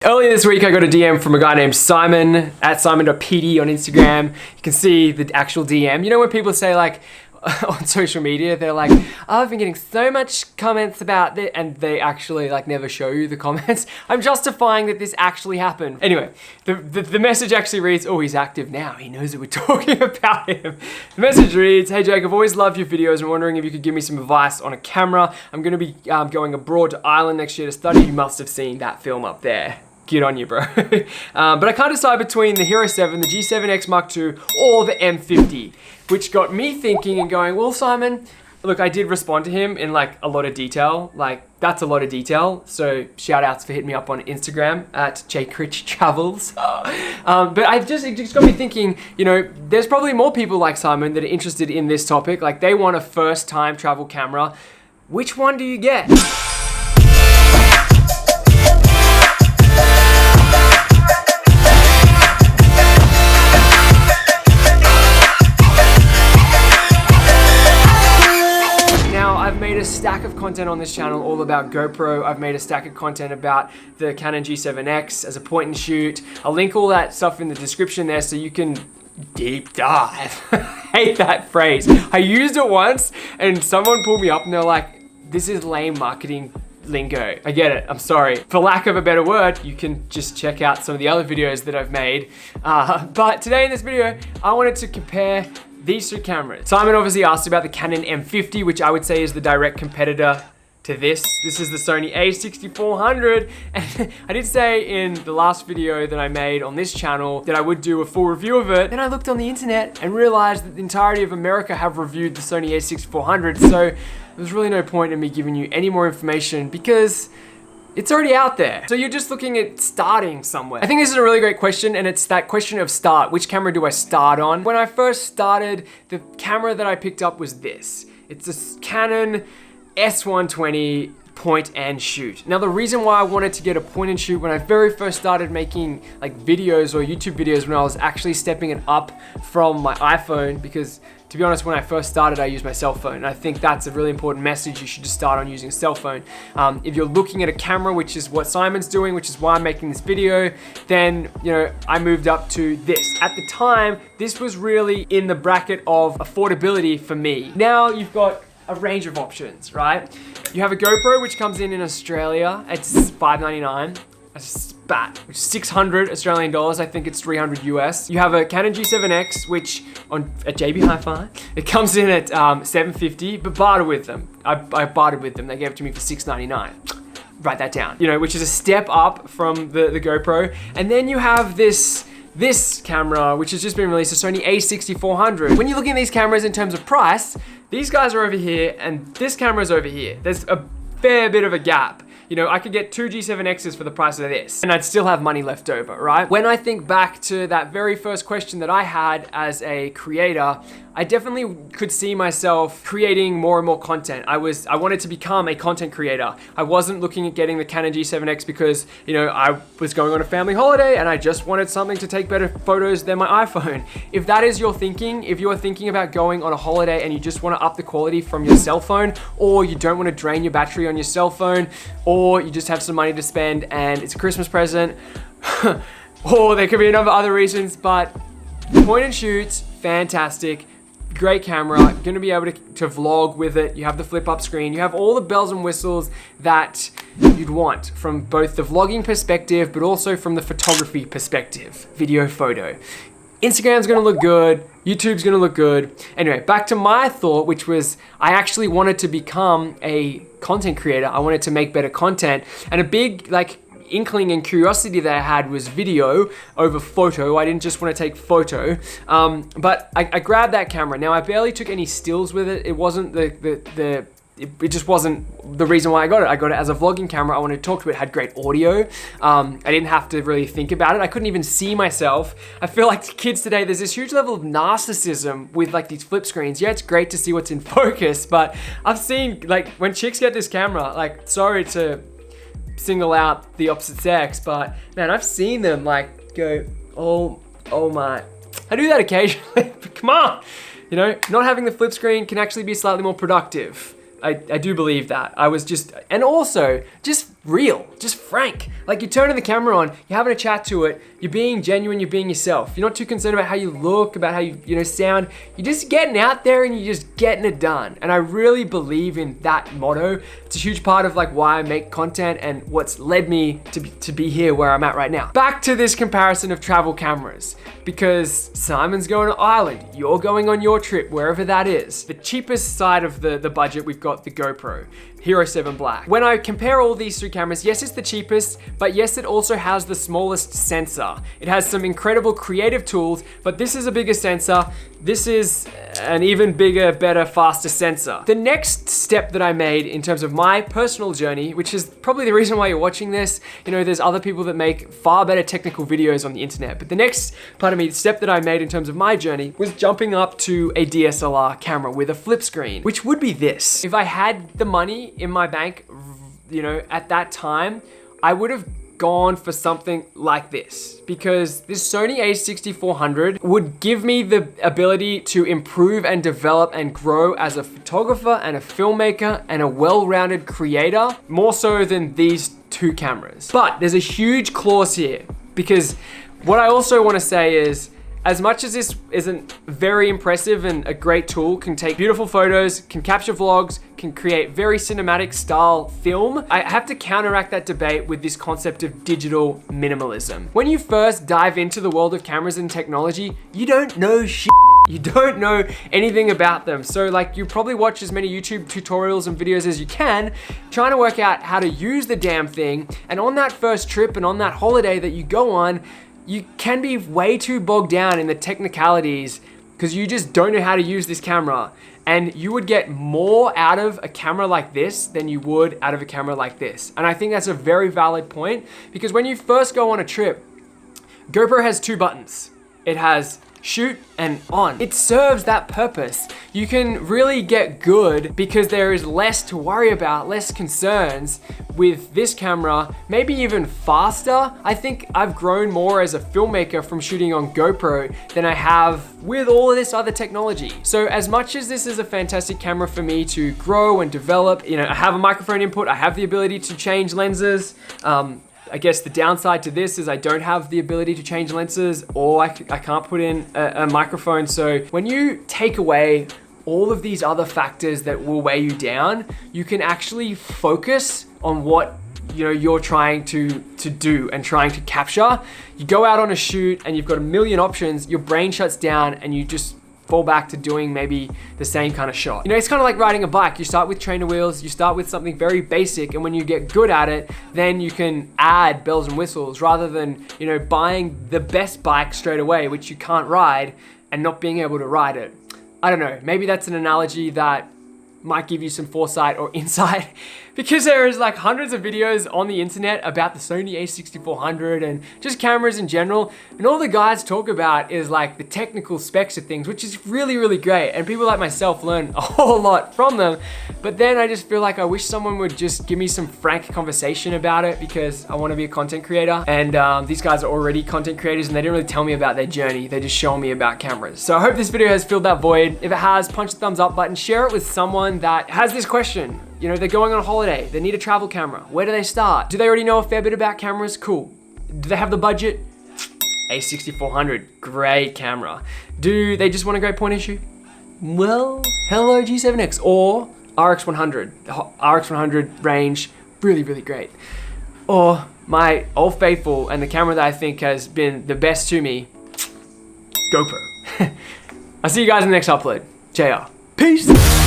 Earlier this week, I got a DM from a guy named Simon, at simon.pd on Instagram. You can see the actual DM. You know when people say like, on social media, they're like, oh, I've been getting so much comments about this, and they actually like never show you the comments. I'm justifying that this actually happened. Anyway, the message actually reads, oh, he's active now. He knows that we're talking about him. The message reads, hey Jake, I've always loved your videos and wondering if you could give me some advice on a camera. I'm going to be going abroad to Ireland next year to study. You must have seen that film up there. Good on you, bro. But I can't decide between the Hero 7, the G7X Mark II, or the M50, which got me thinking and going, well, Simon, look, I did respond to him in like a lot of detail. Like, that's a lot of detail. So shout outs for hitting me up on Instagram at jcritchtravels. But it just got me thinking, you know, there's probably more people like Simon that are interested in this topic. Like, they want a first time travel camera. Which one do you get? A stack of content on this channel all about GoPro. I've made a stack of content about the Canon G7X as a point and shoot. I'll link all that stuff in the description there so you can deep dive. I hate that phrase. I used it once and someone pulled me up and they're like, this is lame marketing lingo. I get it, I'm sorry. For lack of a better word, you can just check out some of the other videos that I've made. But today in this video, I wanted to compare these two cameras. Simon obviously asked about the Canon M50, which I would say is the direct competitor to this. This is the Sony a6400. And I did say in the last video that I made on this channel that I would do a full review of it. Then I looked on the internet and realized that the entirety of America have reviewed the Sony a6400. So there's really no point in me giving you any more information because it's already out there. So you're just looking at starting somewhere. I think this is a really great question, and it's that question of start. Which camera do I start on? When I first started, the camera that I picked up was this. It's a Canon S120 point and shoot. Now the reason why I wanted to get a point and shoot when I very first started making like videos or YouTube videos, when I was actually stepping it up from my iPhone, because to be honest, when I first started, I used my cell phone. And I think that's a really important message. You should just start on using a cell phone. If you're looking at a camera, which is what Simon's doing, which is why I'm making this video, then, you know, I moved up to this. At the time, this was really in the bracket of affordability for me. Now you've got a range of options, right? You have a GoPro, which comes in Australia. It's $599. A spat, which is 600 Australian dollars. I think it's 300 US. You have a Canon G7X, which at JB Hi-Fi, it comes in at 750, but barter with them. I bartered with them. They gave it to me for $699. Write that down. You know, which is a step up from the GoPro. And then you have this camera, which has just been released, the Sony a6400. When you're looking at these cameras in terms of price, these guys are over here and this camera is over here. There's a fair bit of a gap. You know, I could get two G7Xs for the price of this and I'd still have money left over, right? When I think back to that very first question that I had as a creator, I definitely could see myself creating more and more content. I wanted to become a content creator. I wasn't looking at getting the Canon G7X because, you know, I was going on a family holiday and I just wanted something to take better photos than my iPhone. If that is your thinking, if you are thinking about going on a holiday and you just want to up the quality from your cell phone, or you don't want to drain your battery on your cell phone, or you just have some money to spend and it's a Christmas present, or there could be a number of other reasons, but point and shoots, fantastic. Great camera, you're gonna be able to vlog with it. You have the flip up screen. You have all the bells and whistles that you'd want from both the vlogging perspective, but also from the photography perspective, video, photo. Instagram's gonna look good. YouTube's gonna look good. Anyway, back to my thought, which was I actually wanted to become a content creator. I wanted to make better content, and a big inkling and curiosity that I had was video over photo. I didn't just want to take photo, but I grabbed that camera. Now I barely took any stills with it. It wasn't it just wasn't the reason why I got it. I got it as a vlogging camera. I wanted to talk to it. It had great audio. I didn't have to really think about it. I couldn't even see myself. I feel like kids today, there's this huge level of narcissism with like these flip screens. Yeah, it's great to see what's in focus, but I've seen like when chicks get this camera, like, sorry to single out the opposite sex, but man, I've seen them like go, oh my. I do that occasionally, but come on. You know, not having the flip screen can actually be slightly more productive. I do believe that. I was just, and also just real, just frank. Like you're turning the camera on, you're having a chat to it, you're being genuine, you're being yourself. You're not too concerned about how you look, about how you sound. You're just getting out there and you're just getting it done. And I really believe in that motto. It's a huge part of like why I make content and what's led me to be here where I'm at right now. Back to this comparison of travel cameras, because Simon's going to Ireland, you're going on your trip, wherever that is. The cheapest side of the budget, we've got the GoPro Hero 7 Black. When I compare all these three cameras, yes, it's the cheapest, but yes, it also has the smallest sensor. It has some incredible creative tools, but this is a bigger sensor. This is an even bigger, better, faster sensor. The next step that I made in terms of my personal journey, which is probably the reason why you're watching this, there's other people that make far better technical videos on the internet, but the next part of me, the step that I made in terms of my journey was jumping up to a DSLR camera with a flip screen, which would be this. If I had the money in my bank, at that time, I would have gone for something like this, because this Sony a6400 would give me the ability to improve and develop and grow as a photographer and a filmmaker and a well-rounded creator, more so than these two cameras. But there's a huge clause here, because what I also want to say is, as much as this isn't very impressive and a great tool, can take beautiful photos, can capture vlogs, can create very cinematic style film, I have to counteract that debate with this concept of digital minimalism. When you first dive into the world of cameras and technology, you don't know shit. You don't know anything about them. So like you probably watch as many YouTube tutorials and videos as you can, trying to work out how to use the damn thing. And on that first trip and on that holiday that you go on, you can be way too bogged down in the technicalities because you just don't know how to use this camera. And you would get more out of a camera like this than you would out of a camera like this. And I think that's a very valid point, because when you first go on a trip, GoPro has two buttons. It has shoot and on. It serves that purpose. You can really get good because there is less to worry about, less concerns with this camera, maybe even faster. I think I've grown more as a filmmaker from shooting on GoPro than I have with all of this other technology. So as much as this is a fantastic camera for me to grow and develop, I have a microphone input, I have the ability to change lenses. I guess the downside to this is I don't have the ability to change lenses, or I can't put in a microphone. So when you take away all of these other factors that will weigh you down, you can actually focus on what you're trying to do and trying to capture. You go out on a shoot and you've got a million options, your brain shuts down and you just fall back to doing maybe the same kind of shot. It's kind of like riding a bike. You start with trainer wheels, you start with something very basic, and when you get good at it, then you can add bells and whistles rather than, buying the best bike straight away, which you can't ride, and not being able to ride it. I don't know, maybe that's an analogy that might give you some foresight or insight, because there is like hundreds of videos on the internet about the Sony a6400 and just cameras in general, and all the guys talk about is like the technical specs of things, which is really, really great, and people like myself learn a whole lot from them. But then I just feel like I wish someone would just give me some frank conversation about it, because I want to be a content creator, and these guys are already content creators and they didn't really tell me about their journey. They just show me about cameras. So I hope this video has filled that void. If it has, punch the thumbs up button, share it with someone that has this question. They're going on a holiday, they need a travel camera. Where do they start? Do they already know a fair bit about cameras? Cool. Do they have the budget? A6400, great camera. Do they just want a great point and shoot? Well, hello G7X or RX100. The RX100 range, really, really great. Or my old faithful and the camera that I think has been the best to me, GoPro. I'll see you guys in the next upload. JR. Peace.